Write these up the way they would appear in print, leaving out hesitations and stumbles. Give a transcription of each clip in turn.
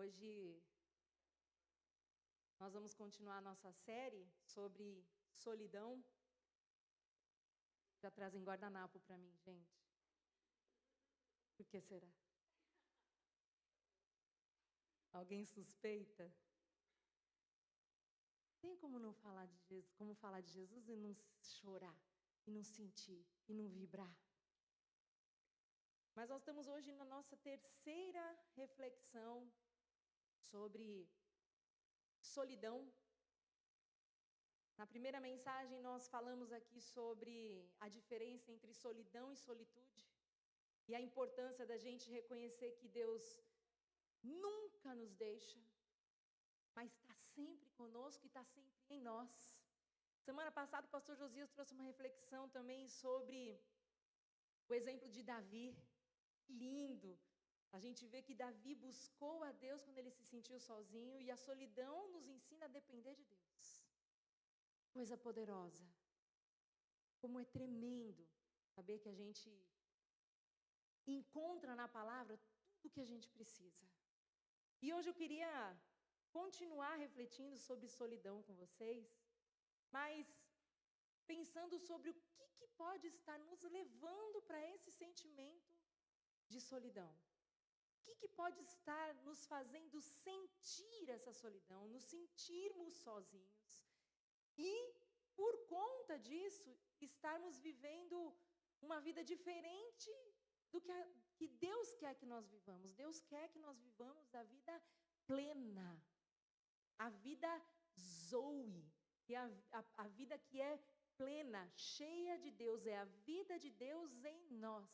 Hoje nós vamos continuar a nossa série sobre solidão. Já trazem guardanapo para mim, gente. Por que será? Alguém suspeita? Tem como não falar de Jesus, como falar de Jesus e não chorar, e não sentir, e não vibrar? Mas nós estamos hoje na nossa terceira reflexão sobre solidão. Na primeira mensagem nós falamos aqui sobre a diferença entre solidão e solitude e a importância da gente reconhecer que Deus nunca nos deixa, mas está sempre conosco e está sempre em nós. Semana passada o pastor Josias trouxe uma reflexão também sobre o exemplo de Davi. Lindo! A gente vê que Davi buscou a Deus quando ele se sentiu sozinho e a solidão nos ensina a depender de Deus. Coisa poderosa. Como é tremendo saber que a gente encontra na palavra tudo o que a gente precisa. E hoje eu queria continuar refletindo sobre solidão com vocês, mas pensando sobre o que pode estar nos levando para esse sentimento de solidão. O que pode estar nos fazendo sentir essa solidão, nos sentirmos sozinhos e, por conta disso, estarmos vivendo uma vida diferente do que Deus quer que nós vivamos. Deus quer que nós vivamos a vida plena, a vida Zoe, que é a vida que é plena, cheia de Deus, é a vida de Deus em nós.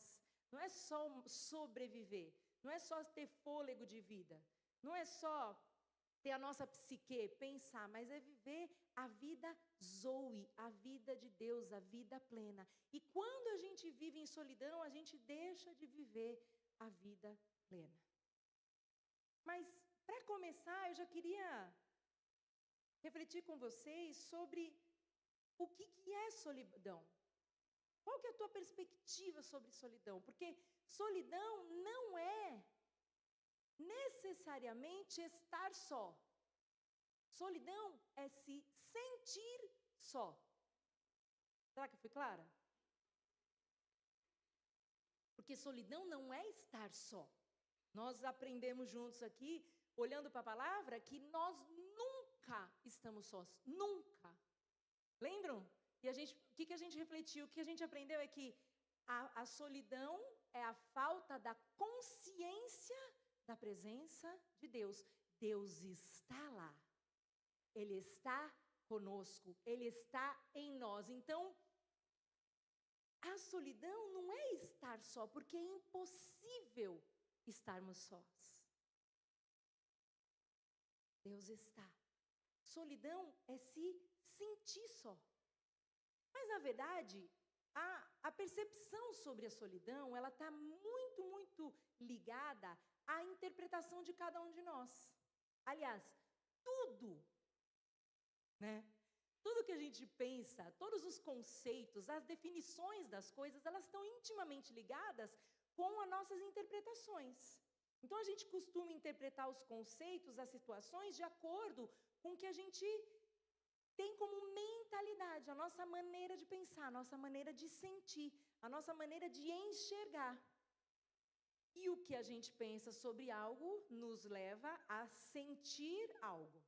Não é só sobreviver, não é só ter fôlego de vida, não é só ter a nossa psique, pensar, mas é viver a vida Zoe, a vida de Deus, a vida plena. E quando a gente vive em solidão, a gente deixa de viver a vida plena. Mas, para começar, eu já queria refletir com vocês sobre o que é solidão. Qual que é a tua perspectiva sobre solidão? Porque solidão não é necessariamente estar só. Solidão é se sentir só. Será que eu fui clara? Porque solidão não é estar só. Nós aprendemos juntos aqui, olhando para a palavra, que nós nunca estamos sós. Nunca. Lembram? E o que a gente refletiu? O que a gente aprendeu é que a solidão é a falta da consciência da presença de Deus. Deus está lá. Ele está conosco. Ele está em nós. Então, a solidão não é estar só, porque é impossível estarmos sós. Deus está. Solidão é se sentir só. Mas, na verdade, a percepção sobre a solidão, ela está muito, muito ligada à interpretação de cada um de nós. Aliás, tudo, né? Tudo que a gente pensa, todos os conceitos, as definições das coisas, elas estão intimamente ligadas com as nossas interpretações. Então, a gente costuma interpretar os conceitos, as situações, de acordo com o que a gente tem como mentalidade, a nossa maneira de pensar, a nossa maneira de sentir, a nossa maneira de enxergar. E o que a gente pensa sobre algo nos leva a sentir algo.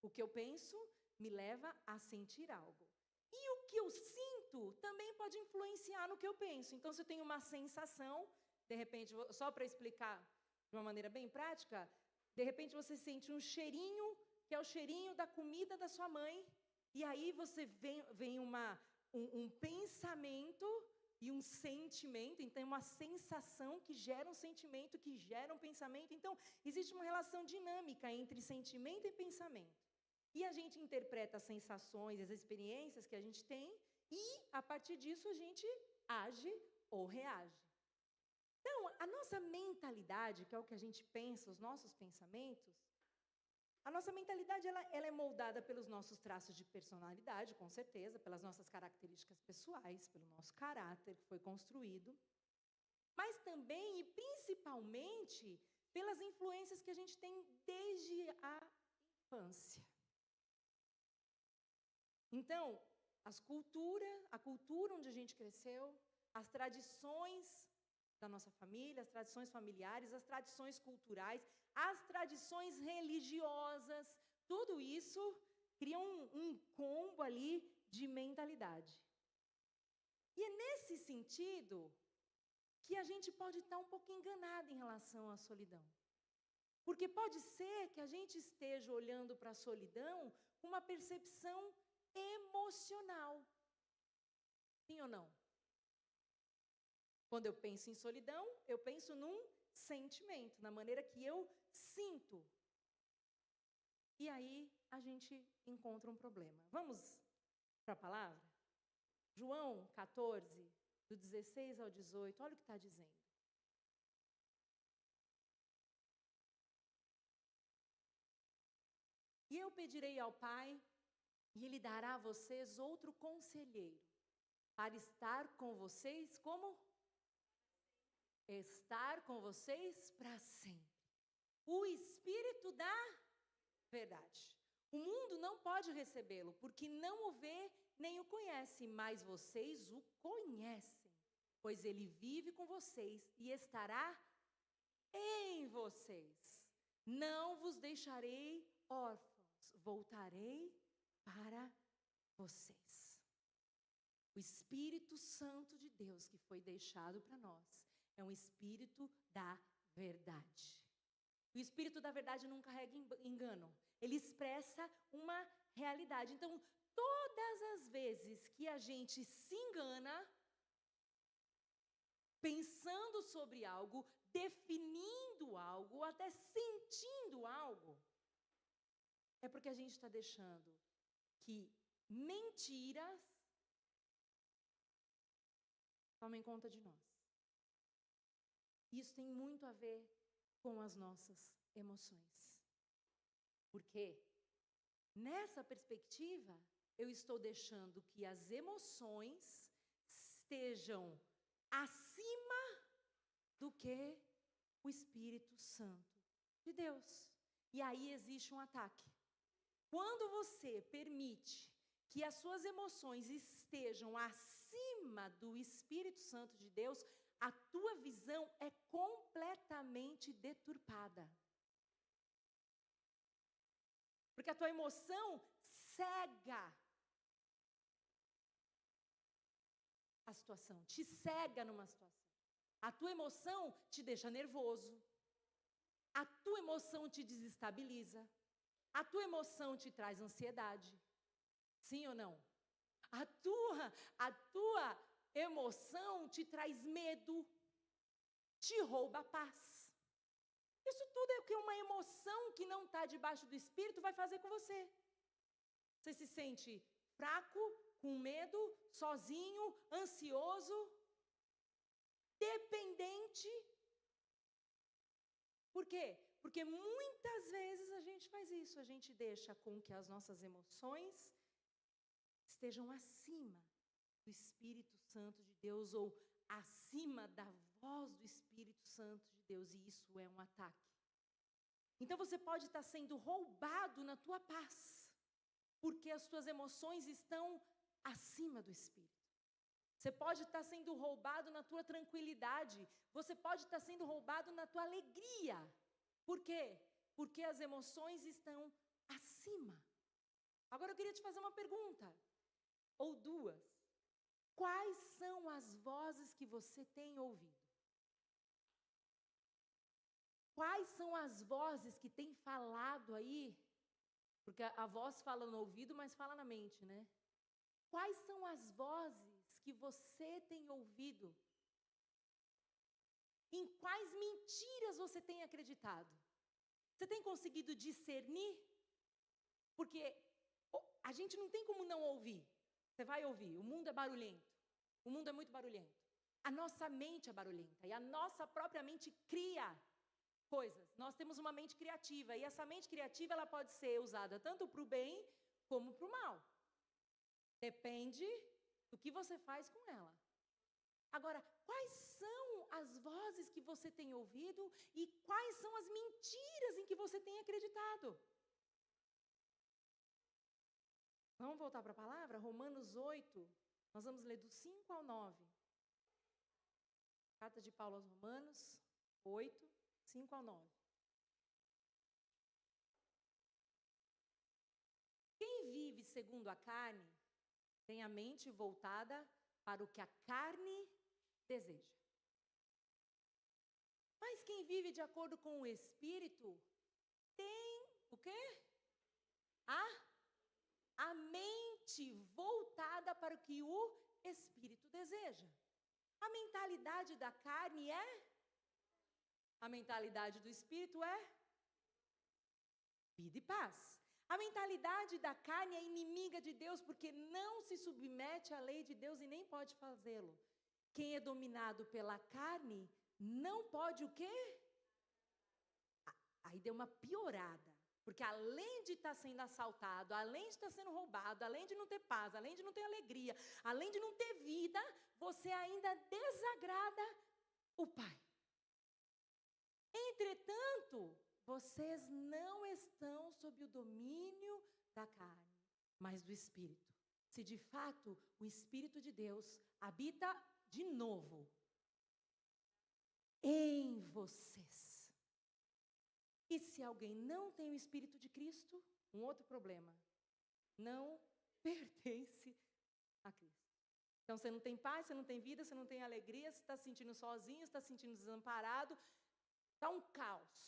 O que eu penso me leva a sentir algo. E o que eu sinto também pode influenciar no que eu penso. Então, se eu tenho uma sensação, de repente, só para explicar de uma maneira bem prática, de repente você sente um cheirinho, que é o cheirinho da comida da sua mãe, e aí você vem um pensamento e um sentimento, então uma sensação que gera um sentimento, que gera um pensamento. Então, existe uma relação dinâmica entre sentimento e pensamento. E a gente interpreta as sensações, as experiências que a gente tem, e a partir disso a gente age ou reage. Então, a nossa mentalidade, que é o que a gente pensa, os nossos pensamentos, a nossa mentalidade ela é moldada pelos nossos traços de personalidade, com certeza, pelas nossas características pessoais, pelo nosso caráter que foi construído, mas também e principalmente pelas influências que a gente tem a infância. Então, a cultura onde a gente cresceu, as tradições da nossa família, as tradições familiares, as tradições culturais, as tradições religiosas, tudo isso cria um combo ali de mentalidade. E é nesse sentido que a gente pode estar um pouco enganado em relação à solidão. Porque pode ser que a gente esteja olhando para a solidão com uma percepção emocional. Sim ou não? Quando eu penso em solidão, eu penso num sentimento, na maneira que eu sinto. E aí a gente encontra um problema. Vamos para a palavra? João 14, do 16 ao 18, olha o que está dizendo. E eu pedirei ao Pai, e Ele dará a vocês outro conselheiro, para estar com vocês como? Estar com vocês para sempre. O Espírito da verdade. O mundo não pode recebê-lo, porque não o vê nem o conhece, mas vocês o conhecem, pois ele vive com vocês e estará em vocês. Não vos deixarei órfãos, voltarei para vocês. O Espírito Santo de Deus que foi deixado para nós é um Espírito da verdade. O Espírito da verdade não carrega engano. Ele expressa uma realidade. Então, todas as vezes que a gente se engana, pensando sobre algo, definindo algo, até sentindo algo, é porque a gente está deixando que mentiras tomem conta de nós. Isso tem muito a ver com as nossas emoções. Porque nessa perspectiva, eu estou deixando que as emoções estejam acima do que o Espírito Santo de Deus. E aí existe um ataque. Quando você permite que as suas emoções estejam acima do Espírito Santo de Deus, a tua visão é completamente deturpada. Porque a tua emoção cega a situação, te cega numa situação. A tua emoção te deixa nervoso. A tua emoção te desestabiliza. A tua emoção te traz ansiedade. Sim ou não? A tua emoção te traz medo, te rouba a paz. Isso tudo é o que uma emoção que não está debaixo do Espírito vai fazer com você. Você se sente fraco, com medo, sozinho, ansioso, dependente. Por quê? Porque muitas vezes a gente faz isso, a gente deixa com que as nossas emoções estejam acima do Espírito Santo de Deus ou acima da voz do Espírito Santo de Deus, e isso é um ataque. Então você pode estar sendo roubado na tua paz, porque as tuas emoções estão acima do Espírito. Você pode estar sendo roubado na tua tranquilidade, você pode estar sendo roubado na tua alegria. Por quê? Porque as emoções estão acima. Agora eu queria te fazer uma pergunta, ou duas. Quais são as vozes que você tem ouvido? Quais são as vozes que tem falado aí? Porque a voz fala no ouvido, mas fala na mente, né? Quais são as vozes que você tem ouvido? Em quais mentiras você tem acreditado? Você tem conseguido discernir? Porque a gente não tem como não ouvir. Você vai ouvir, o mundo é barulhento. O mundo é muito barulhento. A nossa mente é barulhenta. E a nossa própria mente cria coisas. Nós temos uma mente criativa. E essa mente criativa ela pode ser usada tanto para o bem como para o mal. Depende do que você faz com ela. Agora, quais são as vozes que você tem ouvido e quais são as mentiras em que você tem acreditado. Vamos voltar para a palavra? Romanos 8, nós vamos ler do 5 ao 9. Carta de Paulo aos Romanos 8, 5 ao 9. Quem vive segundo a carne tem a mente voltada para o que a carne deseja. Mas quem vive de acordo com o Espírito tem o quê? A mente voltada para o que o Espírito deseja. A mentalidade da carne é? A mentalidade do Espírito é? Vida e paz. A mentalidade da carne é inimiga de Deus porque não se submete à lei de Deus e nem pode fazê-lo. Quem é dominado pela carne não pode o quê? Aí deu uma piorada. Porque além de estar sendo assaltado, além de estar sendo roubado, além de não ter paz, além de não ter alegria, além de não ter vida, você ainda desagrada o Pai. Entretanto, vocês não estão sob o domínio da carne, mas do Espírito. Se de fato o Espírito de Deus habita de novo em vocês. E se alguém não tem o Espírito de Cristo, um outro problema, não pertence a Cristo. Então você não tem paz, você não tem vida, você não tem alegria, você está se sentindo sozinho, você está se sentindo desamparado, está um caos.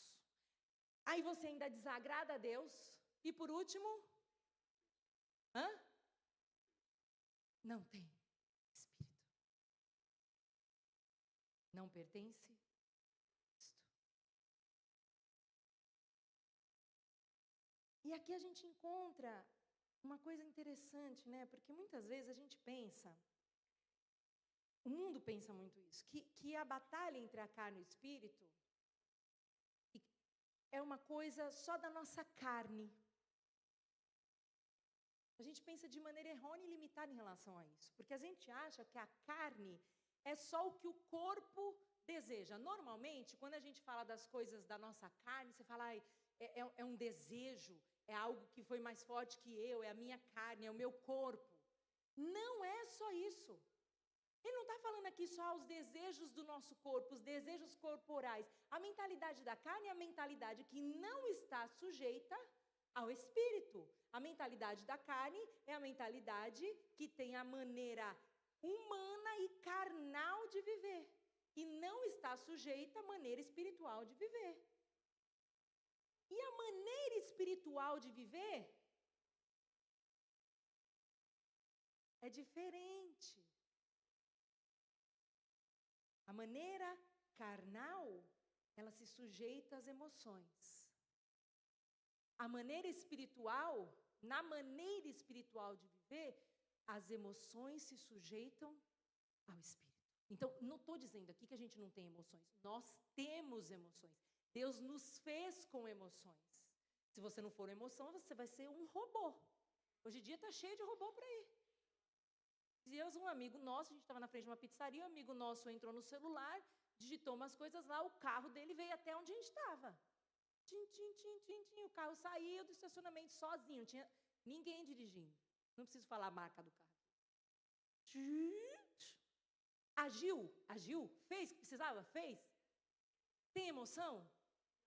Aí você ainda desagrada a Deus. E por último, não tem Espírito. Não pertence a Cristo. E aqui a gente encontra uma coisa interessante, né? Porque muitas vezes a gente pensa, o mundo pensa muito isso, que a batalha entre a carne e o espírito é uma coisa só da nossa carne. A gente pensa de maneira errônea e limitada em relação a isso. Porque a gente acha que a carne é só o que o corpo deseja. Normalmente, quando a gente fala das coisas da nossa carne, você fala, é um desejo, é algo que foi mais forte que eu, é a minha carne, é o meu corpo. Não é só isso. Ele não está falando aqui só os desejos do nosso corpo, os desejos corporais. A mentalidade da carne é a mentalidade que não está sujeita ao Espírito. A mentalidade da carne é a mentalidade que tem a maneira humana e carnal de viver. E não está sujeita à maneira espiritual de viver. E a maneira espiritual de viver é diferente. A maneira carnal, ela se sujeita às emoções. A maneira espiritual, na maneira espiritual de viver, as emoções se sujeitam ao Espírito. Então, não estou dizendo aqui que a gente não tem emoções. Nós temos emoções. Deus nos fez com emoções. Se você não for emoção, você vai ser um robô. Hoje em dia está cheio de robô por aí. Dias um amigo nosso, a gente estava na frente de uma pizzaria, um amigo nosso entrou no celular, digitou umas coisas lá, o carro dele veio até onde a gente estava. Tim, tim, tim, tim, tim, o carro saiu do estacionamento sozinho, não tinha ninguém dirigindo. Não preciso falar a marca do carro. Agiu, fez o que precisava, fez. Tem emoção?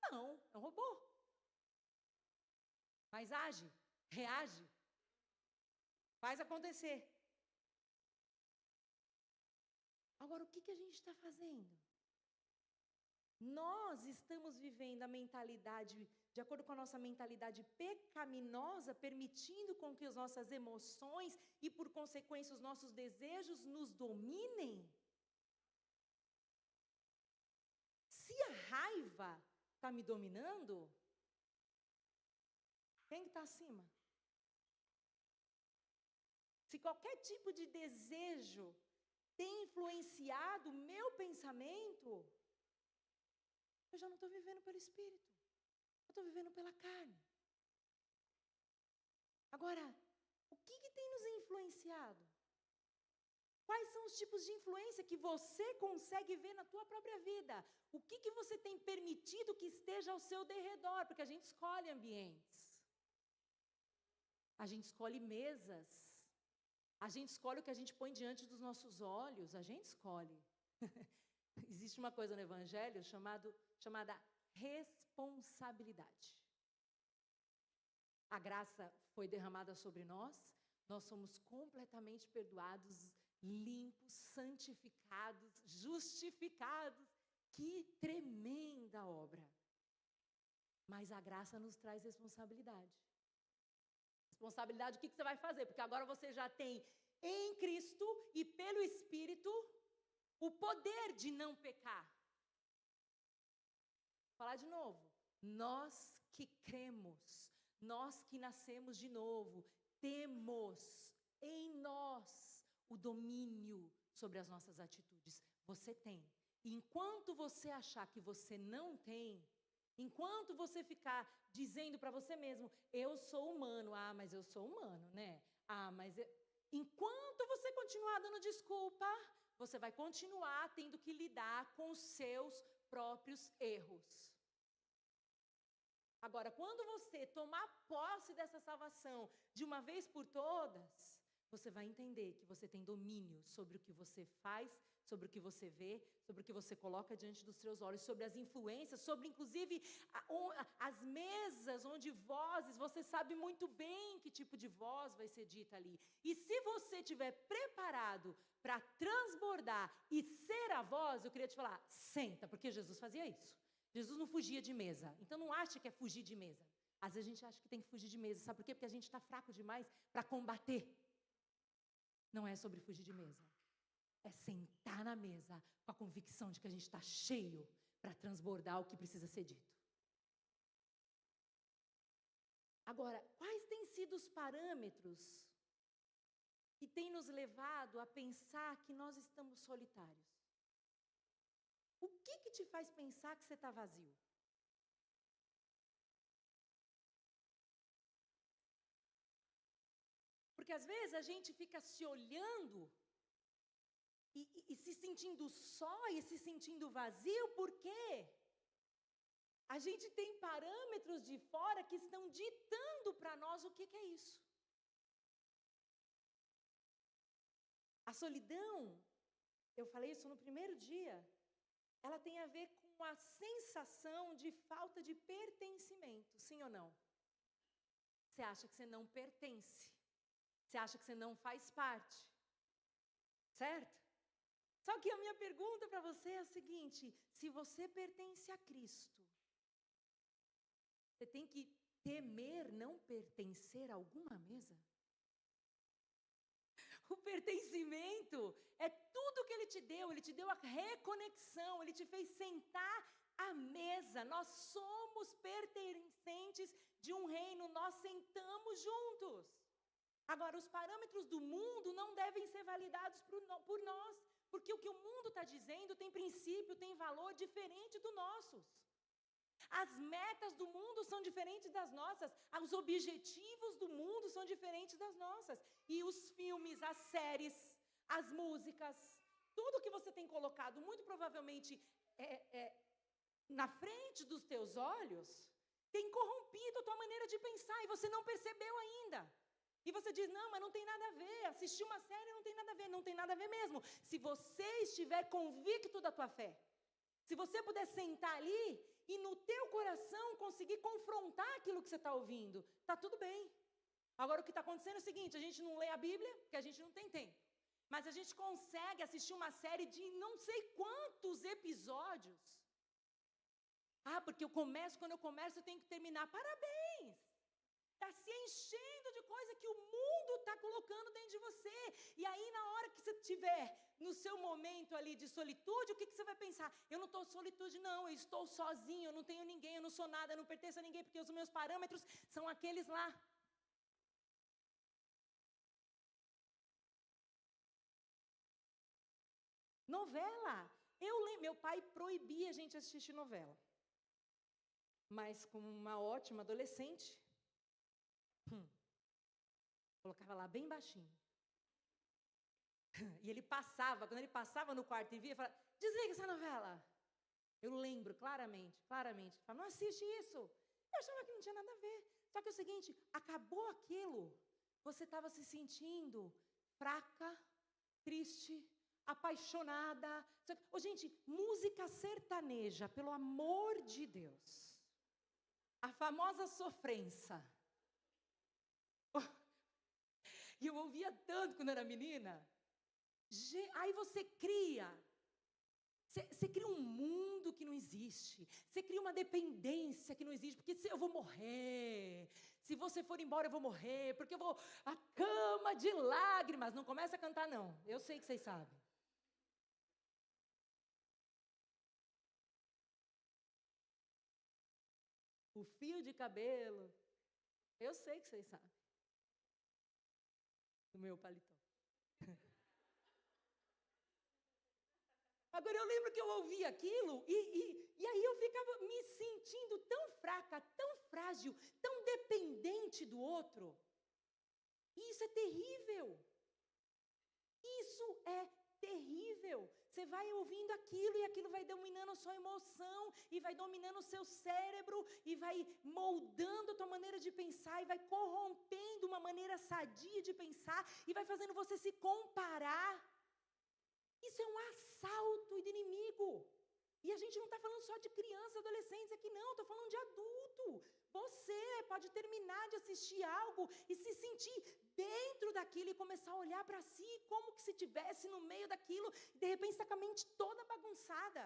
Não, é um robô. Mas age, reage, faz acontecer. Agora, o que a gente está fazendo? Nós estamos vivendo a mentalidade, de acordo com a nossa mentalidade pecaminosa, permitindo com que as nossas emoções e, por consequência, os nossos desejos nos dominem? Se a raiva está me dominando, quem está acima? Se qualquer tipo de desejo tem influenciado o meu pensamento, eu já não estou vivendo pelo Espírito. Eu estou vivendo pela carne. Agora, o que tem nos influenciado? Quais são os tipos de influência que você consegue ver na tua própria vida? O que você tem permitido que esteja ao seu derredor? Porque a gente escolhe ambientes. A gente escolhe mesas. A gente escolhe o que a gente põe diante dos nossos olhos. A gente escolhe. Existe uma coisa no Evangelho chamada responsabilidade. A graça foi derramada sobre nós. Nós somos completamente perdoados, limpos, santificados, justificados. Que tremenda obra! Mas a graça nos traz responsabilidade. Responsabilidade, o que você vai fazer? Porque agora você já tem em Cristo e pelo Espírito o poder de não pecar. Vou falar de novo. Nós que cremos, nós que nascemos de novo, temos em nós o domínio sobre as nossas atitudes. Você tem. Enquanto você achar que você não tem, enquanto você ficar dizendo para você mesmo, eu sou humano, mas eu sou humano, né? Enquanto você continuar dando desculpa, você vai continuar tendo que lidar com os seus próprios erros. Agora, quando você tomar posse dessa salvação de uma vez por todas, você vai entender que você tem domínio sobre o que você faz, sobre o que você vê, sobre o que você coloca diante dos seus olhos, sobre as influências, sobre inclusive as mesas onde vozes, você sabe muito bem que tipo de voz vai ser dita ali. E se você estiver preparado para transbordar e ser a voz, eu queria te falar, senta, porque Jesus fazia isso. Jesus não fugia de mesa, então não acha que é fugir de mesa. Às vezes a gente acha que tem que fugir de mesa, sabe por quê? Porque a gente está fraco demais para combater. Não é sobre fugir de mesa. É sentar na mesa com a convicção de que a gente está cheio para transbordar o que precisa ser dito. Agora, quais têm sido os parâmetros que têm nos levado a pensar que nós estamos solitários? O que te faz pensar que você está vazio? Porque às vezes a gente fica se olhando e se sentindo só e se sentindo vazio, porque a gente tem parâmetros de fora que estão ditando para nós o que é isso. A solidão, eu falei isso no primeiro dia, ela tem a ver com a sensação de falta de pertencimento, sim ou não? Você acha que você não pertence. Você acha que você não faz parte. Certo? Só que a minha pergunta para você é a seguinte, se você pertence a Cristo, você tem que temer não pertencer a alguma mesa? O pertencimento é tudo que Ele te deu a reconexão, Ele te fez sentar à mesa. Nós somos pertencentes de um reino, nós sentamos juntos. Agora, os parâmetros do mundo não devem ser validados por nós, porque o que o mundo está dizendo tem princípio, tem valor diferente do nossos. As metas do mundo são diferentes das nossas, os objetivos do mundo são diferentes das nossas. E os filmes, as séries, as músicas, tudo que você tem colocado, muito provavelmente na frente dos teus olhos, tem corrompido a tua maneira de pensar e você não percebeu ainda. E você diz, não, mas não tem nada a ver, assistir uma série não tem nada a ver, não tem nada a ver mesmo. Se você estiver convicto da tua fé, se você puder sentar ali e no teu coração conseguir confrontar aquilo que você está ouvindo, está tudo bem. Agora o que está acontecendo é o seguinte, a gente não lê a Bíblia, porque a gente não tem tempo. Mas a gente consegue assistir uma série de não sei quantos episódios. Porque quando eu começo eu tenho que terminar. Parabéns! Está se enchendo de coisa que o mundo está colocando dentro de você. E aí, na hora que você estiver no seu momento ali de solitude, o que você vai pensar? Eu não estou em solitude, não. Eu estou sozinho, eu não tenho ninguém, eu não sou nada, eu não pertenço a ninguém, porque os meus parâmetros são aqueles lá. Novela. Meu pai proibia a gente assistir novela. Mas como uma ótima adolescente, colocava lá bem baixinho. E ele passava, quando ele passava no quarto e via, ele falava, desliga essa novela. Eu lembro claramente, claramente. Ele falava, não assiste isso. Eu achava que não tinha nada a ver. Só que é o seguinte, acabou aquilo, você estava se sentindo fraca, triste, apaixonada. Ô, gente, música sertaneja, pelo amor de Deus. A famosa sofrência. E eu ouvia tanto quando era menina. Aí você cria um mundo que não existe. Você cria uma dependência que não existe. Porque se eu vou morrer, se você for embora eu vou morrer, porque eu vou a cama de lágrimas. Não começa a cantar não, eu sei que vocês sabem. O fio de cabelo, eu sei que vocês sabem. O meu paletó. Agora, eu lembro que eu ouvia aquilo e aí eu ficava me sentindo tão fraca, tão frágil, tão dependente do outro. E isso é terrível. Isso é terrível. Você vai ouvindo aquilo e aquilo vai dominando a sua emoção e vai dominando o seu cérebro e vai moldando a tua maneira de pensar e vai corrompendo uma maneira sadia de pensar e vai fazendo você se comparar. Isso é um assalto do inimigo. E a gente não está falando só de crianças, adolescentes aqui, não. Estou falando de adulto. Você pode terminar de assistir algo e se sentir dentro daquilo e começar a olhar para si como que se estivesse no meio daquilo. E de repente está com a mente toda bagunçada.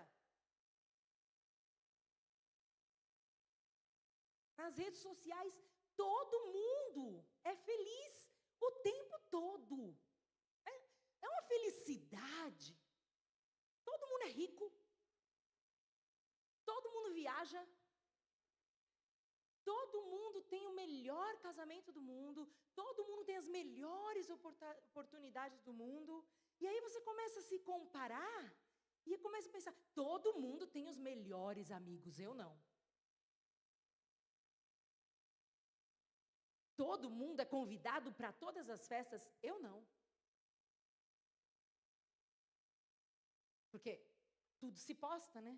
Nas redes sociais, todo mundo é feliz o tempo todo. É uma felicidade. Todo mundo é rico. Todo mundo viaja. Todo mundo tem o melhor casamento do mundo. Todo mundo tem as melhores oportunidades do mundo. E aí você começa a se comparar e começa a pensar, todo mundo tem os melhores amigos, eu não. Todo mundo é convidado para todas as festas, eu não. Porque tudo se posta, né?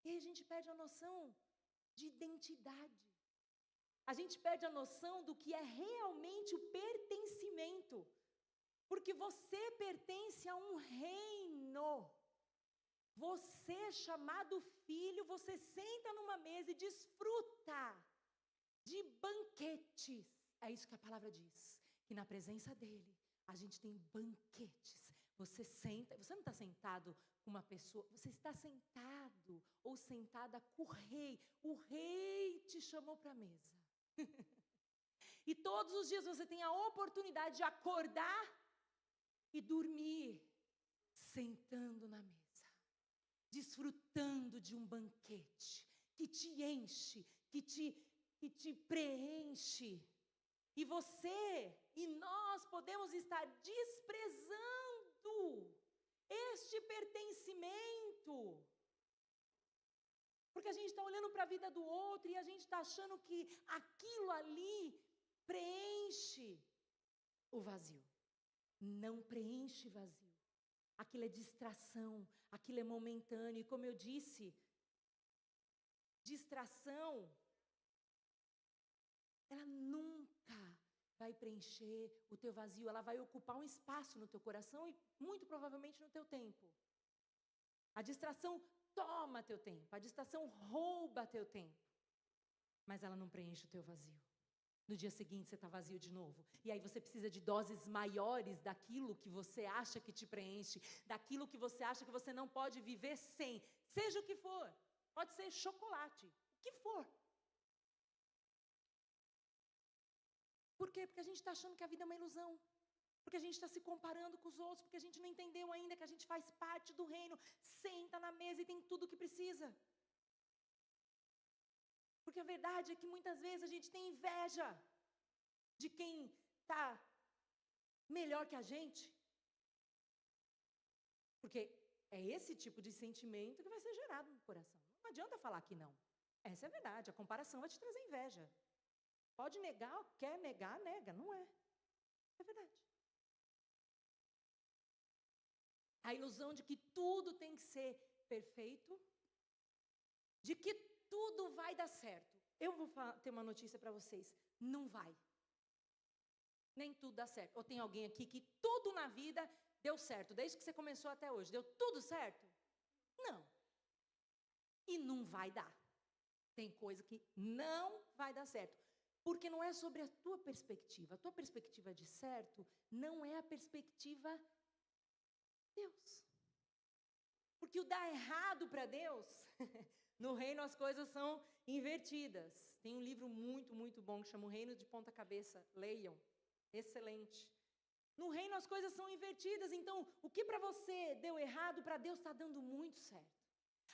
E aí a gente perde a noção de identidade. A gente perde a noção do que é realmente o pertencimento. Porque você pertence a um reino. Você é chamado filho, você senta numa mesa e desfruta de banquetes. É isso que a palavra diz. Que na presença dele, a gente tem banquetes. Você senta, você não está sentado com uma pessoa, você está sentado ou sentada com o rei. O rei te chamou para a mesa. E todos os dias você tem a oportunidade de acordar e dormir sentando na mesa, desfrutando de um banquete que te enche, que te preenche. E você e nós podemos estar desprezando este pertencimento. Porque a gente está olhando para a vida do outro e a gente está achando que aquilo ali preenche o vazio. Não preenche vazio. Aquilo é distração, aquilo é momentâneo. E como eu disse, distração, ela nunca vai preencher o teu vazio. Ela vai ocupar um espaço no teu coração e muito provavelmente no teu tempo. A distração toma teu tempo, a distração rouba teu tempo. Mas ela não preenche o teu vazio. No dia seguinte você está vazio de novo. E aí você precisa de doses maiores daquilo que você acha que te preenche, daquilo que você acha que você não pode viver sem. Seja o que for. Pode ser chocolate, o que for. Por quê? Porque a gente está achando que a vida é uma ilusão. Porque a gente está se comparando com os outros, porque a gente não entendeu ainda que a gente faz parte do reino. Senta na mesa e tem tudo o que precisa. Porque a verdade é que muitas vezes a gente tem inveja de quem está melhor que a gente. Porque é esse tipo de sentimento que vai ser gerado no coração. Não adianta falar que não. Essa é a verdade, a comparação vai te trazer inveja. Pode negar, quer negar, nega. Não é. É verdade. A ilusão de que tudo tem que ser perfeito, de que tudo vai dar certo. Eu vou ter uma notícia para vocês. Não vai. Nem tudo dá certo. Ou tem alguém aqui que tudo na vida deu certo, desde que você começou até hoje. Deu tudo certo? Não. E não vai dar. Tem coisa que não vai dar certo. Porque não é sobre a tua perspectiva. A tua perspectiva de certo não é a perspectiva de Deus. Porque o dar errado para Deus, no reino as coisas são invertidas. Tem um livro muito, muito bom que chama O Reino de Ponta Cabeça. Leiam. Excelente. No reino as coisas são invertidas. Então, o que para você deu errado, para Deus está dando muito certo.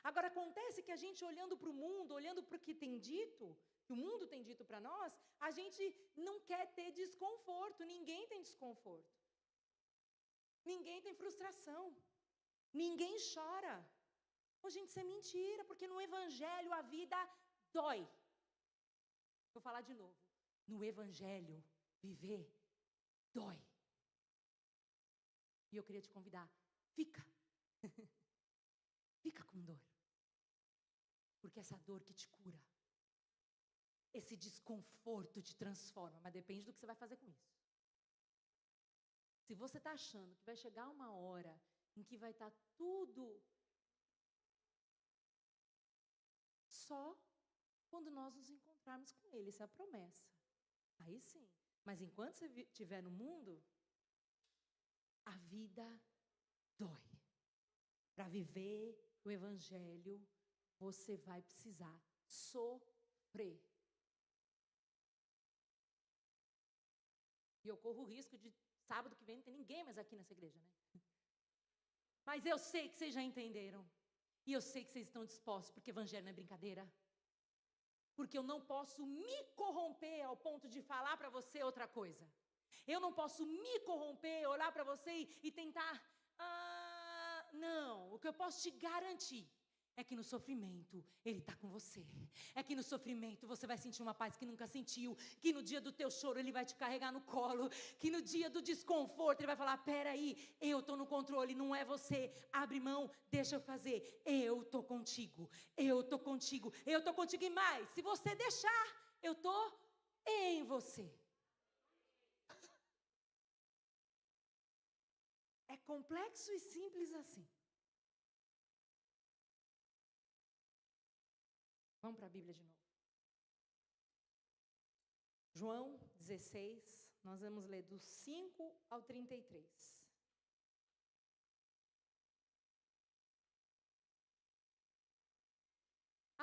Agora, acontece que a gente olhando para o mundo, olhando para o que tem dito, que o mundo tem dito para nós, a gente não quer ter desconforto. Ninguém tem desconforto. Ninguém tem frustração. Ninguém chora. Oh, gente, isso é mentira, porque no Evangelho a vida dói. Vou falar de novo. No Evangelho, viver dói. E eu queria te convidar, fica. Fica com dor. Porque essa dor que te cura. Esse desconforto te transforma, mas depende do que você vai fazer com isso. Se você está achando que vai chegar uma hora em que vai estar tudo só quando nós nos encontrarmos com Ele, essa é a promessa. Aí sim. Mas enquanto você estiver no mundo, a vida dói. Para viver o Evangelho, você vai precisar sofrer. E eu corro o risco de sábado que vem não ter ninguém mais aqui nessa igreja, né? Mas eu sei que vocês já entenderam. E eu sei que vocês estão dispostos, porque Evangelho não é brincadeira. Porque eu não posso me corromper ao ponto de falar para você outra coisa. Eu não posso me corromper, olhar para você e tentar... não, o que eu posso te garantir é que no sofrimento Ele está com você. É que no sofrimento você vai sentir uma paz que nunca sentiu. Que no dia do teu choro Ele vai te carregar no colo. Que no dia do desconforto Ele vai falar, peraí, eu estou no controle, não é você. Abre mão, deixa eu fazer. Eu estou contigo, eu estou contigo, eu estou contigo e mais. Se você deixar, eu estou em você. É complexo e simples assim. Vamos para a Bíblia de novo. João 16, nós vamos ler do 5 ao 33.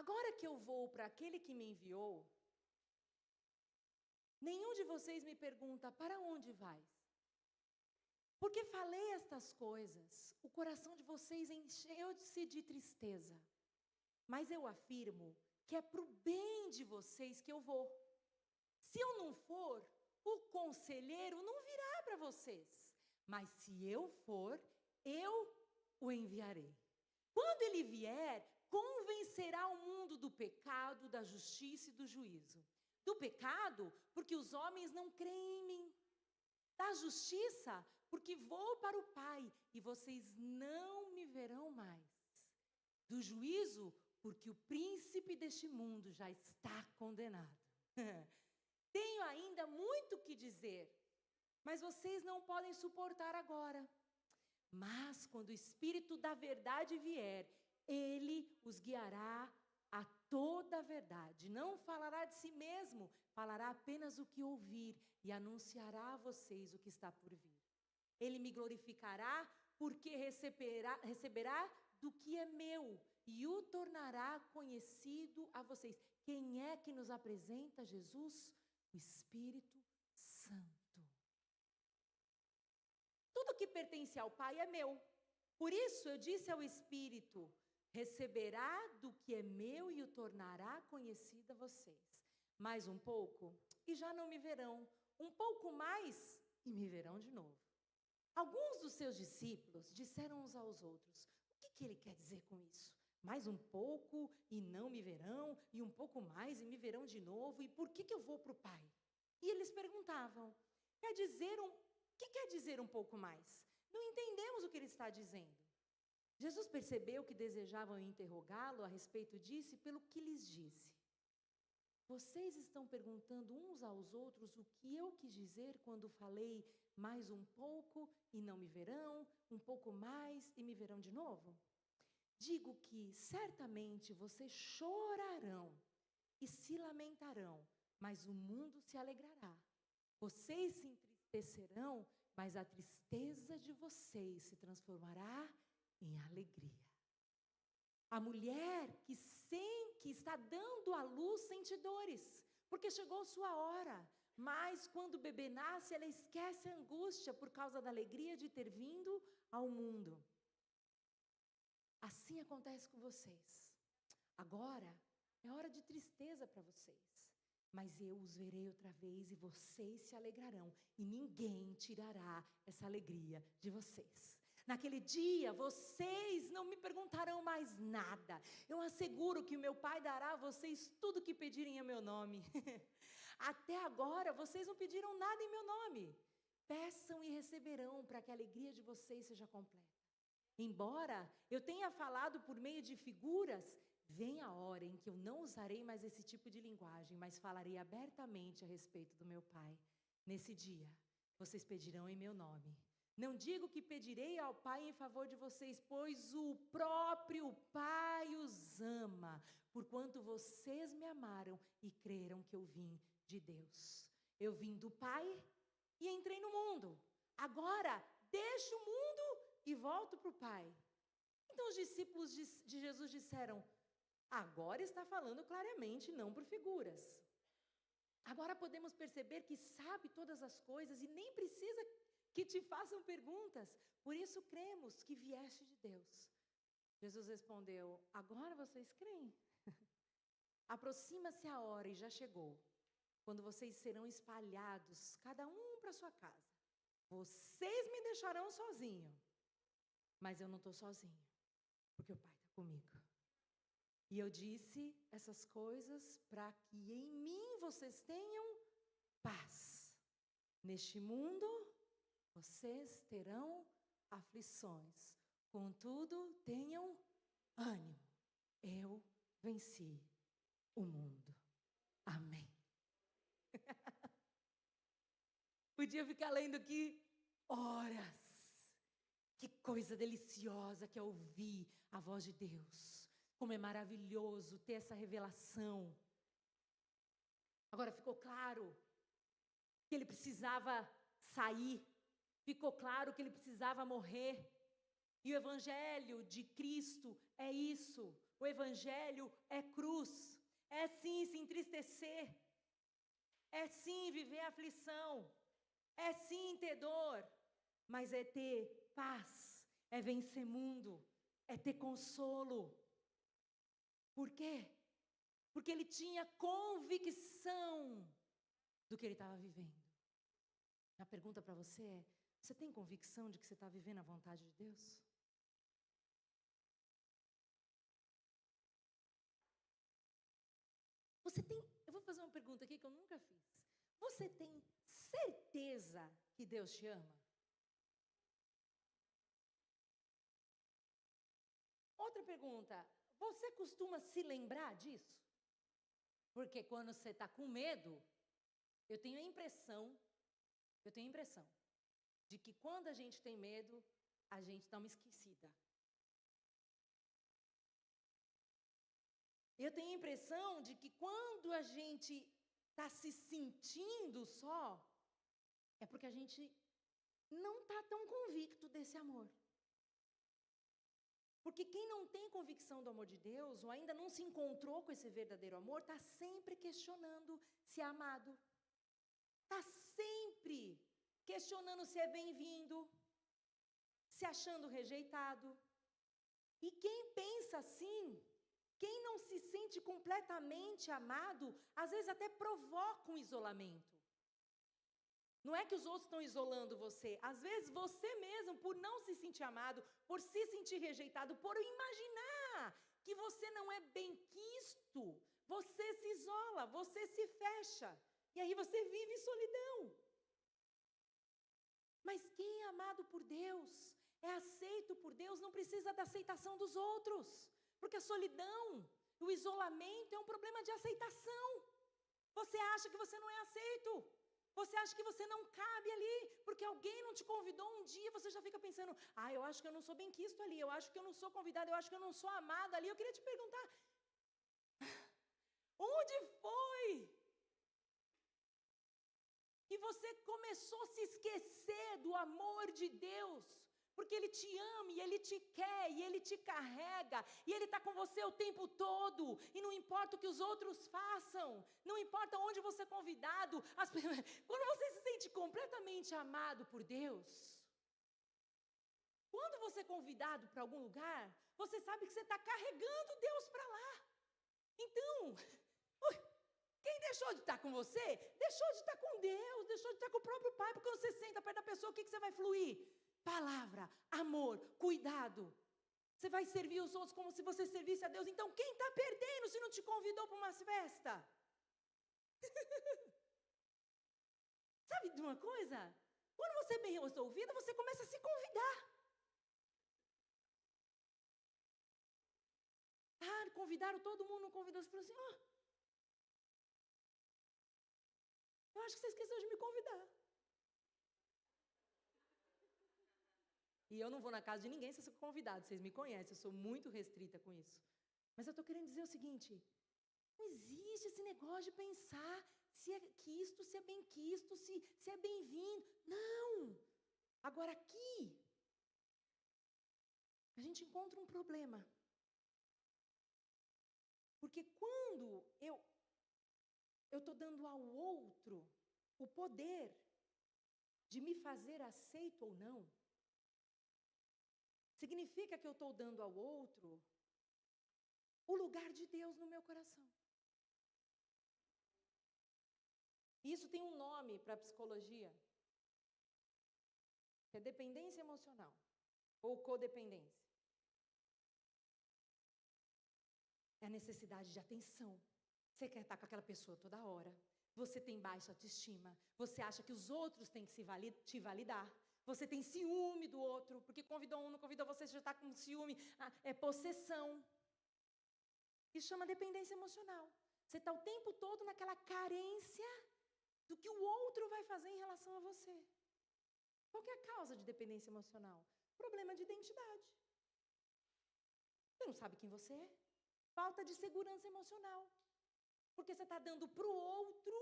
Agora que eu vou para aquele que me enviou, nenhum de vocês me pergunta, para onde vais? Porque falei estas coisas, o coração de vocês encheu-se de tristeza. Mas eu afirmo que é para o bem de vocês que eu vou. Se eu não for, o conselheiro não virá para vocês. Mas se eu for, eu o enviarei. Quando ele vier, convencerá o mundo do pecado, da justiça e do juízo. Do pecado, porque os homens não creem em mim. Da justiça, porque vou para o Pai e vocês não me verão mais. Do juízo, porque o príncipe deste mundo já está condenado. Tenho ainda muito que dizer, mas vocês não podem suportar agora. Mas quando o Espírito da verdade vier, Ele os guiará a toda a verdade. Não falará de si mesmo, falará apenas o que ouvir e anunciará a vocês o que está por vir. Ele me glorificará porque receberá do que é meu e o tornará conhecido a vocês. Quem é que nos apresenta Jesus? O Espírito Santo. Tudo que pertence ao Pai é meu. Por isso eu disse ao Espírito, receberá do que é meu e o tornará conhecido a vocês. Mais um pouco e já não me verão. Um pouco mais e me verão de novo. Alguns dos seus discípulos disseram uns aos outros, o que ele quer dizer com isso? Mais um pouco e não me verão, e um pouco mais e me verão de novo, e por que eu vou para o Pai? E eles perguntavam, o que quer dizer um pouco mais? Não entendemos o que ele está dizendo. Jesus percebeu que desejavam interrogá-lo a respeito disso, e pelo que lhes disse: vocês estão perguntando uns aos outros o que eu quis dizer quando falei mais um pouco e não me verão, um pouco mais e me verão de novo? Digo que certamente vocês chorarão e se lamentarão, mas o mundo se alegrará. Vocês se entristecerão, mas a tristeza de vocês se transformará em alegria. A mulher que está dando à luz sente dores, porque chegou sua hora. Mas quando o bebê nasce, ela esquece a angústia por causa da alegria de ter vindo ao mundo. Assim acontece com vocês. Agora é hora de tristeza para vocês, mas eu os verei outra vez e vocês se alegrarão, e ninguém tirará essa alegria de vocês. Naquele dia, vocês não me perguntarão mais nada. Eu asseguro que o meu Pai dará a vocês tudo o que pedirem em meu nome. Até agora, vocês não pediram nada em meu nome. Peçam e receberão, para que a alegria de vocês seja completa. Embora eu tenha falado por meio de figuras, vem a hora em que eu não usarei mais esse tipo de linguagem, mas falarei abertamente a respeito do meu Pai. Nesse dia, vocês pedirão em meu nome. Não digo que pedirei ao Pai em favor de vocês, pois o próprio Pai os ama, porquanto vocês me amaram e creram que eu vim de Deus. Eu vim do Pai e entrei no mundo. Agora, deixo o mundo e volto para o Pai. Então os discípulos de Jesus disseram: agora está falando claramente, não por figuras. Agora podemos perceber que sabe todas as coisas e nem precisa que te façam perguntas, por isso cremos que vieste de Deus. Jesus respondeu: agora vocês creem? Aproxima-se a hora e já chegou, quando vocês serão espalhados, cada um para sua casa. Vocês me deixarão sozinho, mas eu não estou sozinho, porque o Pai está comigo. E eu disse essas coisas para que em mim vocês tenham paz. Neste mundo, vocês terão aflições. Contudo, tenham ânimo. Eu venci o mundo. Amém. Podia ficar lendo aqui horas. Que coisa deliciosa que é ouvir a voz de Deus. Como é maravilhoso ter essa revelação. Agora ficou claro que ele precisava sair. Ficou claro que ele precisava morrer. E o Evangelho de Cristo é isso. O Evangelho é cruz. É sim se entristecer. É sim viver aflição. É sim ter dor. Mas é ter paz. É vencer mundo. É ter consolo. Por quê? Porque ele tinha convicção do que ele estava vivendo. A pergunta para você é: você tem convicção de que você está vivendo a vontade de Deus? Eu vou fazer uma pergunta aqui que eu nunca fiz. Você tem certeza que Deus te ama? Outra pergunta: você costuma se lembrar disso? Porque quando você está com medo, eu tenho a impressão de que quando a gente tem medo, a gente dá uma esquecida. Eu tenho a impressão de que quando a gente está se sentindo só, é porque a gente não está tão convicto desse amor. Porque quem não tem convicção do amor de Deus, ou ainda não se encontrou com esse verdadeiro amor, está sempre questionando se é amado. Está sempre questionando se é bem-vindo, se achando rejeitado. E quem pensa assim, quem não se sente completamente amado, às vezes até provoca um isolamento. Não é que os outros estão isolando você. Às vezes você mesmo, por não se sentir amado, por se sentir rejeitado, por imaginar que você não é benquisto, você se isola, você se fecha. E aí você vive solidão. Mas quem é amado por Deus, é aceito por Deus, não precisa da aceitação dos outros. Porque a solidão, o isolamento é um problema de aceitação. Você acha que você não é aceito. Você acha que você não cabe ali, porque alguém não te convidou um dia, você já fica pensando, eu acho que eu não sou benquisto ali, eu acho que eu não sou convidado, eu acho que eu não sou amado ali. Eu queria te perguntar, onde foi que você começou a se esquecer do amor de Deus? Porque Ele te ama, e Ele te quer, e Ele te carrega, e Ele está com você o tempo todo, e não importa o que os outros façam, não importa onde você é convidado, quando você se sente completamente amado por Deus, quando você é convidado para algum lugar, você sabe que você está carregando Deus para lá. Então, quem deixou de estar com você, deixou de estar com Deus, deixou de estar com o próprio Pai, porque quando você senta perto da pessoa, o que você vai fluir? Palavra, amor, cuidado. Você vai servir os outros como se você servisse a Deus. Então, quem está perdendo se não te convidou para uma festa? Sabe de uma coisa? Quando você é bem resolvida, você começa a se convidar. Convidaram todo mundo, não convidou. Você falou assim, eu acho que você esqueceu de me convidar. E eu não vou na casa de ninguém se eu sou convidado. Vocês me conhecem, eu sou muito restrita com isso. Mas eu estou querendo dizer o seguinte, não existe esse negócio de pensar se é quisto, se é bem quisto, se é bem-vindo. Não! Agora aqui, a gente encontra um problema. Porque quando eu estou dando ao outro o poder de me fazer aceito ou não, significa que eu estou dando ao outro o lugar de Deus no meu coração. Isso tem um nome para a psicologia, que é dependência emocional, ou codependência. É a necessidade de atenção. Você quer estar com aquela pessoa toda hora. Você tem baixa autoestima. Você acha que os outros têm que te validar. Você tem ciúme do outro, porque convidou um, não convidou você, você já está com ciúme. É possessão. Isso chama dependência emocional. Você está o tempo todo naquela carência do que o outro vai fazer em relação a você. Qual que é a causa de dependência emocional? Problema de identidade. Você não sabe quem você é. Falta de segurança emocional. Porque você está dando para o outro,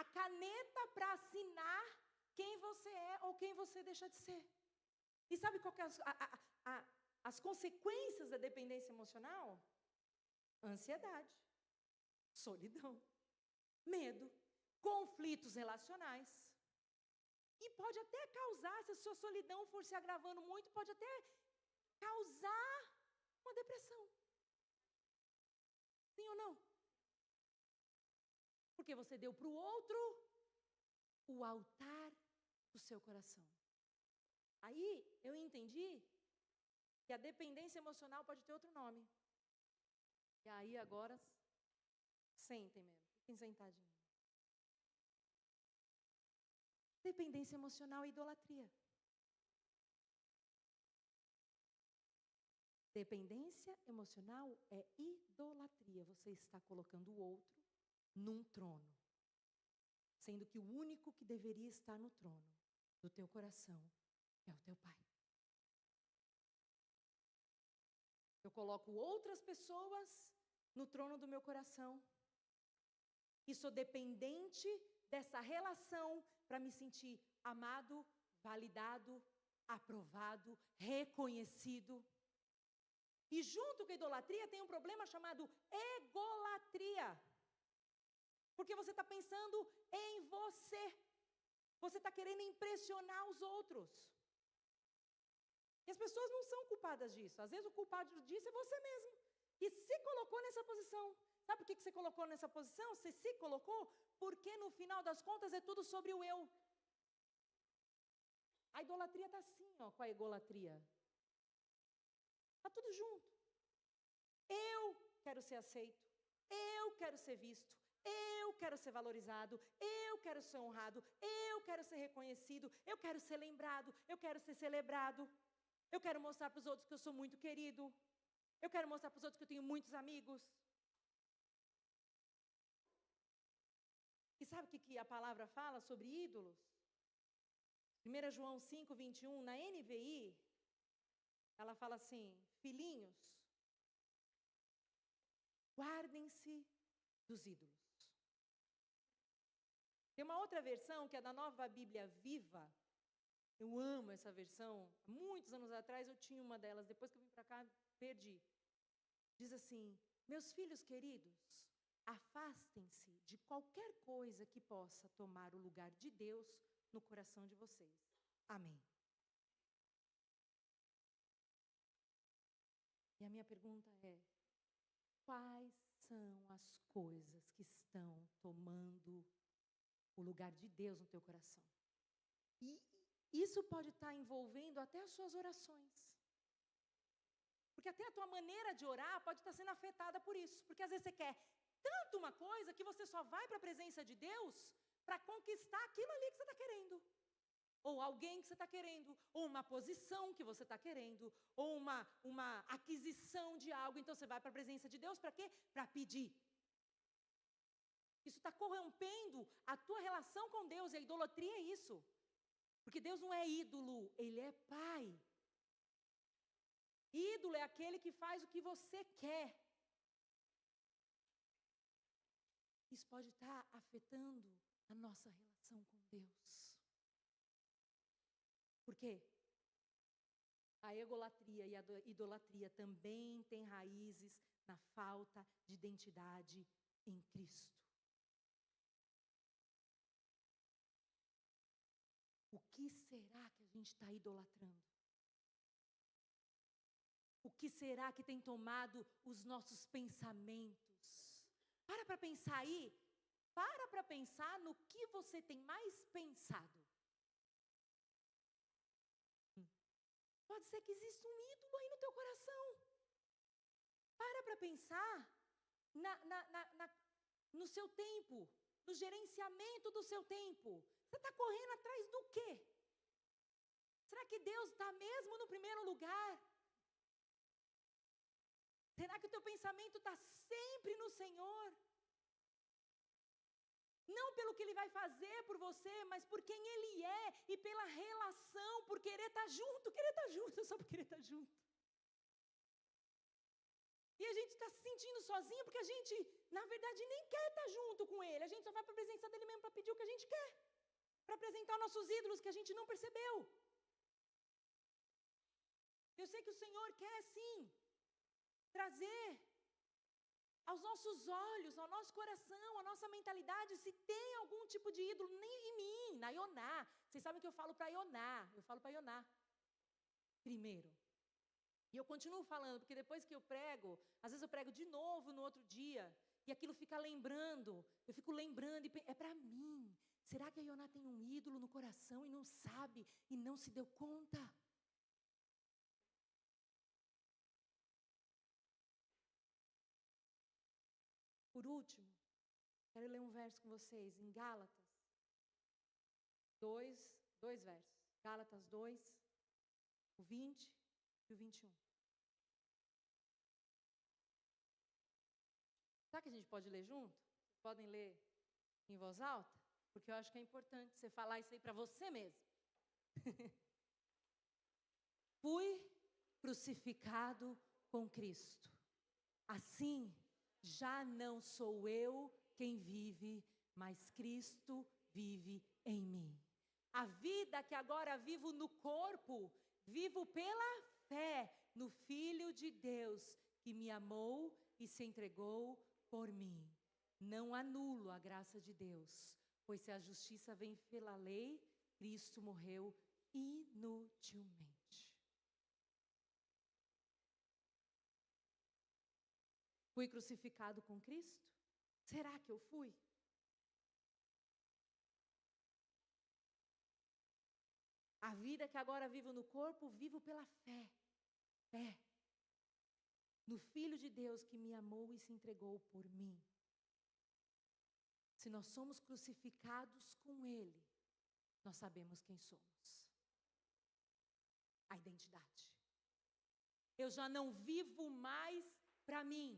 a caneta para assinar quem você é ou quem você deixa de ser. E sabe qual que é as consequências da dependência emocional? Ansiedade, solidão, medo, conflitos relacionais. E pode até causar, se a sua solidão for se agravando muito, pode até causar uma depressão. Sim ou não? Porque você deu para o outro o altar do seu coração. Aí eu entendi que a dependência emocional pode ter outro nome. E aí agora, sentem mesmo, fiquem sentadinhos. Dependência emocional e idolatria. Dependência emocional é idolatria. Você está colocando o outro num trono, sendo que o único que deveria estar no trono do teu coração é o teu Pai. Eu coloco outras pessoas no trono do meu coração e sou dependente dessa relação para me sentir amado, validado, aprovado, reconhecido. E junto com a idolatria tem um problema chamado egolatria. Porque você está pensando em você. Você está querendo impressionar os outros. E as pessoas não são culpadas disso. Às vezes o culpado disso é você mesmo. E se colocou nessa posição. Sabe por que você colocou nessa posição? Você se colocou porque no final das contas é tudo sobre o eu. A idolatria está assim, com a egolatria. tudo junto. Eu quero ser aceito, eu quero ser visto, eu quero ser valorizado, eu quero ser honrado, eu quero ser reconhecido, eu quero ser lembrado, eu quero ser celebrado, eu quero mostrar para os outros que eu sou muito querido, eu quero mostrar para os outros que eu tenho muitos amigos. E sabe o que a palavra fala sobre ídolos? 1 João 5, 21, na NVI, ela fala assim: filhinhos, guardem-se dos ídolos. Tem uma outra versão, que é da Nova Bíblia Viva. Eu amo essa versão. Há muitos anos atrás eu tinha uma delas. Depois que eu vim para cá, perdi. Diz assim: meus filhos queridos, afastem-se de qualquer coisa que possa tomar o lugar de Deus no coração de vocês. Amém. E a minha pergunta é: quais são as coisas que estão tomando o lugar de Deus no teu coração? E isso pode estar envolvendo até as suas orações. Porque até a tua maneira de orar pode estar sendo afetada por isso. Porque às vezes você quer tanto uma coisa que você só vai para a presença de Deus para conquistar aquilo ali que você está querendo. Ou alguém que você está querendo, ou uma posição que você está querendo, ou uma aquisição de algo. Então você vai para a presença de Deus para quê? Para pedir. Isso está corrompendo a tua relação com Deus, e a idolatria é isso. Porque Deus não é ídolo, Ele é Pai. Ídolo é aquele que faz o que você quer. Isso pode estar afetando a nossa relação com Deus. Por quê? A egolatria e a idolatria também têm raízes na falta de identidade em Cristo. O que será que a gente está idolatrando? O que será que tem tomado os nossos pensamentos? Para pensar aí. Para pensar no que você tem mais pensado. Pode ser que exista um ídolo aí no teu coração. Para pensar no seu tempo, no gerenciamento do seu tempo. Você está correndo atrás do quê? Será que Deus está mesmo no primeiro lugar? Será que o teu pensamento está sempre no Senhor? Não pelo que Ele vai fazer por você, mas por quem Ele é e pela relação, por querer estar junto, só por querer estar junto. E a gente está se sentindo sozinho porque a gente, na verdade, nem quer estar junto com Ele. A gente só vai para a presença dEle mesmo para pedir o que a gente quer. Para apresentar nossos ídolos que a gente não percebeu. Eu sei que o Senhor quer, sim, trazer aos nossos olhos, ao nosso coração, à nossa mentalidade, se tem algum tipo de ídolo em mim, na Ioná. Vocês sabem que eu falo para Ioná, primeiro. E eu continuo falando, porque depois que eu prego, às vezes eu prego de novo no outro dia, e aquilo fica lembrando, eu fico lembrando, e é para mim. Será que a Ioná tem um ídolo no coração e não sabe, e não se deu conta? Por último, quero ler um verso com vocês, em Gálatas 2 versos. Gálatas 2, o 20 e o 21. Será que a gente pode ler junto? Podem ler em voz alta? Porque eu acho que é importante você falar isso aí para você mesmo. Fui crucificado com Cristo. Assim, já não sou eu quem vive, mas Cristo vive em mim. A vida que agora vivo no corpo, vivo pela fé no Filho de Deus, que me amou e se entregou por mim. Não anulo a graça de Deus, pois se a justiça vem pela lei, Cristo morreu inutilmente. Fui crucificado com Cristo? Será que eu fui? A vida que agora vivo no corpo, vivo pela fé. Fé. no Filho de Deus que me amou e se entregou por mim. Se nós somos crucificados com Ele, nós sabemos quem somos. A identidade. Eu já não vivo mais para mim.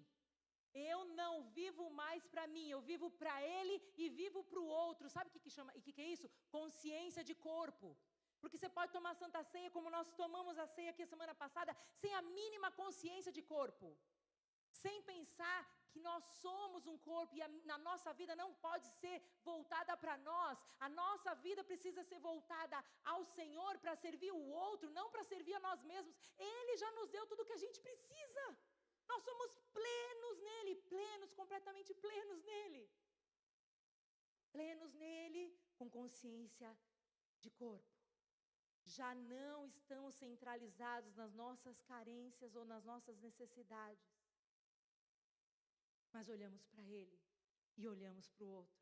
Eu não vivo mais para mim. Eu vivo para Ele e vivo para o outro. Sabe o que chama? E o que é isso? Consciência de corpo. Porque você pode tomar Santa Ceia como nós tomamos a ceia aqui a semana passada, sem a mínima consciência de corpo. Sem pensar que nós somos um corpo e a nossa vida não pode ser voltada para nós. A nossa vida precisa ser voltada ao Senhor para servir o outro, não para servir a nós mesmos. Ele já nos deu tudo o que a gente precisa. Nós somos plenos nele, plenos, completamente plenos nele. Plenos nele, com consciência de corpo. Já não estamos centralizados nas nossas carências ou nas nossas necessidades. Mas olhamos para Ele e olhamos para o outro.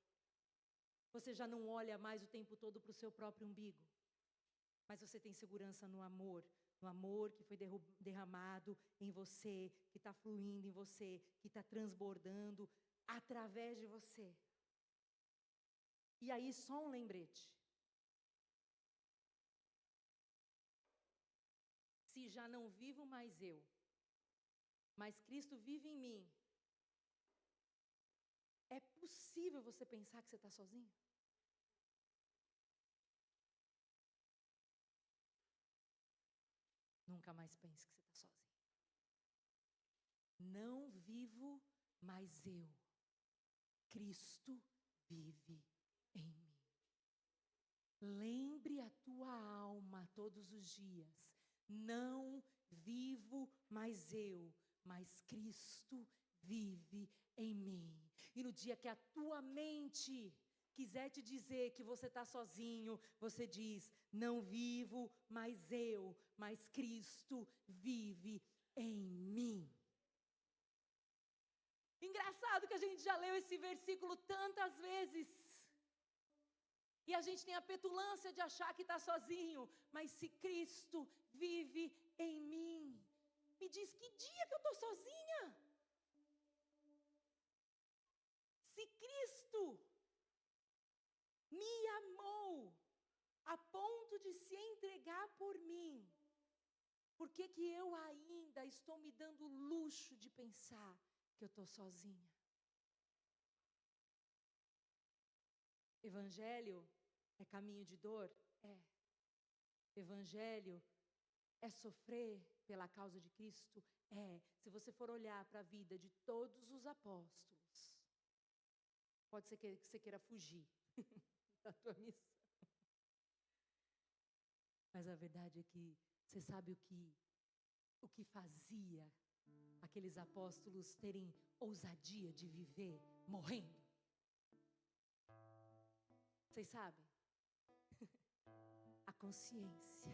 Você já não olha mais o tempo todo para o seu próprio umbigo. Mas você tem segurança no amor que foi derramado em você, que está fluindo em você, que está transbordando através de você. E aí só um lembrete. Se já não vivo mais eu, mas Cristo vive em mim, é possível você pensar que você está sozinho? Nunca mais pense que você está sozinho. Não vivo mais eu. Cristo vive em mim. Lembre a tua alma todos os dias. Não vivo mais eu, mas Cristo vive em mim. E no dia que a tua mente quiser te dizer que você está sozinho, você diz, não vivo mais eu, mas Cristo vive em mim. Engraçado que a gente já leu esse versículo tantas vezes. E a gente tem a petulância de achar que está sozinho. Mas se Cristo vive em mim, me diz, que dia que eu estou sozinha? Se Cristo me amou a ponto de se entregar por mim, por que eu ainda estou me dando o luxo de pensar que eu estou sozinha? Evangelho é caminho de dor? É. Evangelho é sofrer pela causa de Cristo? É. Se você for olhar para a vida de todos os apóstolos, pode ser que você queira fugir da tua missão. Mas a verdade é que você sabe o que fazia aqueles apóstolos terem ousadia de viver morrendo? Vocês sabem? A consciência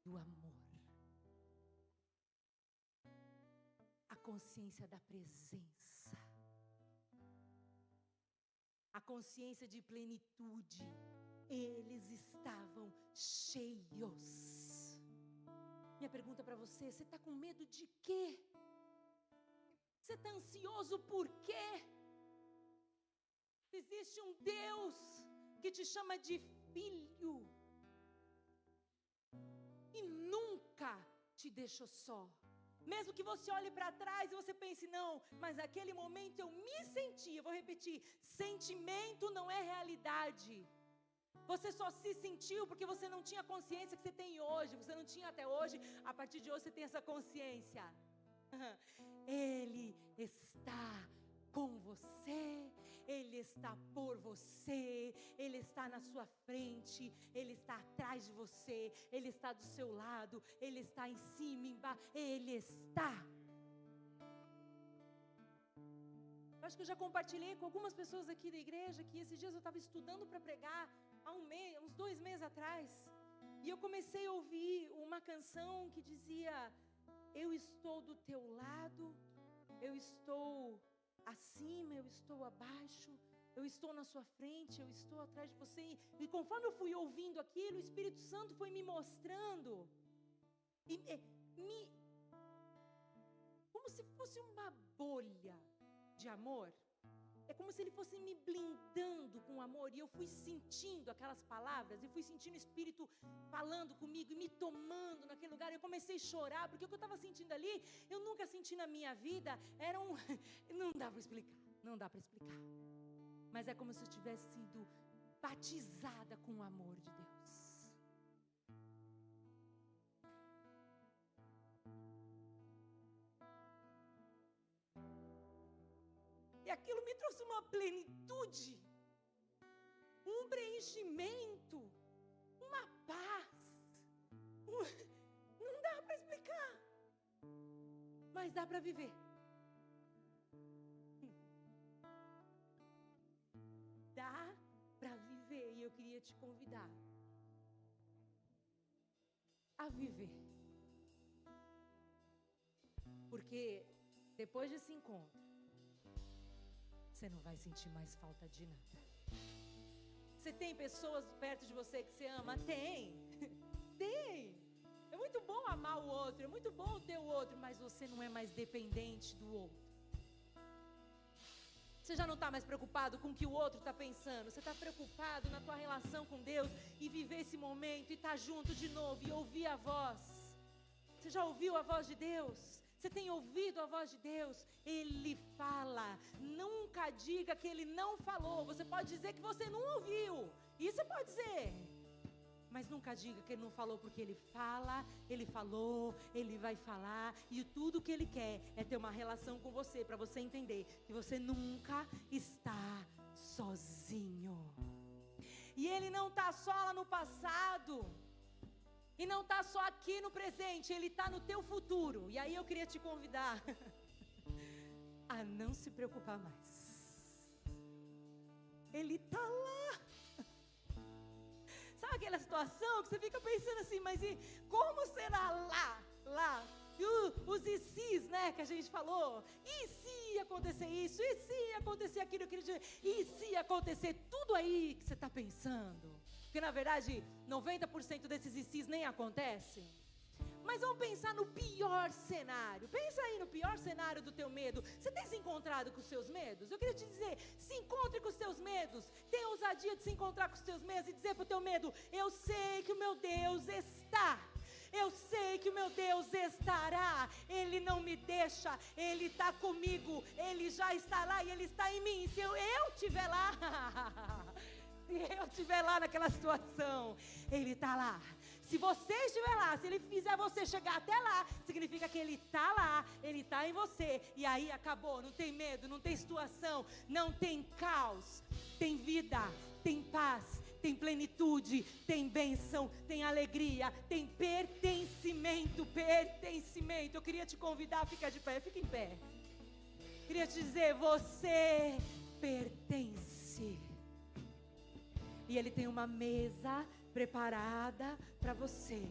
do amor. A consciência da presença. A consciência de plenitude. Eles estavam cheios. Minha pergunta para você está com medo de quê? Você está ansioso por quê? Existe um Deus que te chama de filho e nunca te deixou só. Mesmo que você olhe para trás e você pense, não, mas naquele momento eu me senti, eu vou repetir, sentimento não é realidade. Você só se sentiu porque você não tinha a consciência que você tem hoje. Você não tinha até hoje, a partir de hoje você tem essa consciência. Ele está com você, Ele está por você, Ele está na sua frente, Ele está atrás de você, Ele está do seu lado, Ele está em cima, embaixo, Ele está. Eu acho que eu já compartilhei com algumas pessoas aqui da igreja que esses dias eu estava estudando para pregar há uns 2 meses atrás. E eu comecei a ouvir uma canção que dizia: eu estou do teu lado, eu estou acima, eu estou abaixo, eu estou na sua frente, eu estou atrás de você. E conforme eu fui ouvindo aquilo, o Espírito Santo foi me mostrando, se fosse uma bolha de amor. É como se ele fosse me blindando com amor. E eu fui sentindo aquelas palavras. E fui sentindo o Espírito falando comigo e me tomando naquele lugar. Eu comecei a chorar, porque o que eu estava sentindo ali, eu nunca senti na minha vida. Não dá para explicar. Não dá para explicar. Mas é como se eu tivesse sido batizada com o amor de Deus. E aquilo me trouxe uma plenitude, um preenchimento, uma paz. Não dá para explicar, mas dá para viver. Dá para viver, e eu queria te convidar a viver. Porque depois desse encontro, você não vai sentir mais falta de nada. Você tem pessoas perto de você que você ama? Tem. Tem. É muito bom amar o outro, é muito bom ter o outro, mas você não é mais dependente do outro. Você já não está mais preocupado com o que o outro está pensando. Você está preocupado na tua relação com Deus e viver esse momento e estar junto de novo e ouvir a voz. Você já ouviu a voz de Deus? Você tem ouvido a voz de Deus? Ele fala. Nunca diga que Ele não falou. Você pode dizer que você não ouviu. Isso você pode dizer. Mas nunca diga que Ele não falou, porque Ele fala, Ele falou, Ele vai falar. E tudo que Ele quer é ter uma relação com você, para você entender que você nunca está sozinho. E Ele não está só lá no passado. E não está só aqui no presente, Ele está no teu futuro. E aí eu queria te convidar a não se preocupar mais. Ele está lá. Sabe aquela situação que você fica pensando assim, mas e como será lá? E os e se's, né, que a gente falou. E se acontecer isso? E se acontecer aquilo? E se acontecer tudo aí que você está pensando? Porque na verdade 90% desses e se's nem acontecem. Mas vamos pensar no pior cenário. Pensa aí no pior cenário do teu medo. Você tem se encontrado com os seus medos? Eu queria te dizer, se encontre com os seus medos. Tenha a ousadia de se encontrar com os teus medos e dizer para o teu medo: eu sei que o meu Deus está. Eu sei que o meu Deus estará. Ele não me deixa. Ele está comigo. Ele já está lá e Ele está em mim. Se eu estiver lá... Se eu estiver lá naquela situação, Ele está lá. Se você estiver lá, se Ele fizer você chegar até lá, significa que Ele está lá, Ele está em você. E aí acabou, não tem medo, não tem situação, não tem caos. Tem vida, tem paz, tem plenitude, tem bênção, tem alegria, tem pertencimento. Eu queria te convidar, fica de pé, fica em pé. Queria te dizer, você pertence. E Ele tem uma mesa preparada para você,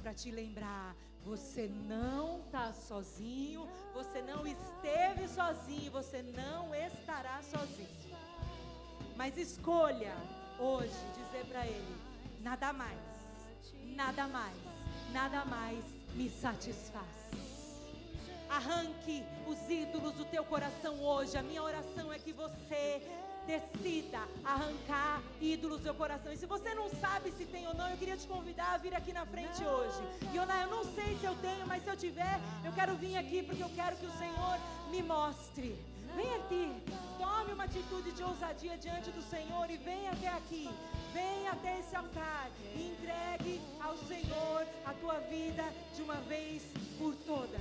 para te lembrar, você não está sozinho, você não esteve sozinho, você não estará sozinho. Mas escolha hoje dizer para Ele: nada mais me satisfaz. Arranque os ídolos do teu coração hoje. A minha oração é que você decida arrancar ídolos do seu coração. E se você não sabe se tem ou não, eu queria te convidar a vir aqui na frente hoje. E eu não sei se eu tenho, mas se eu tiver, eu quero vir aqui, porque eu quero que o Senhor me mostre. Vem aqui, tome uma atitude de ousadia diante do Senhor e vem até aqui. Vem até esse altar e entregue ao Senhor a tua vida de uma vez por todas.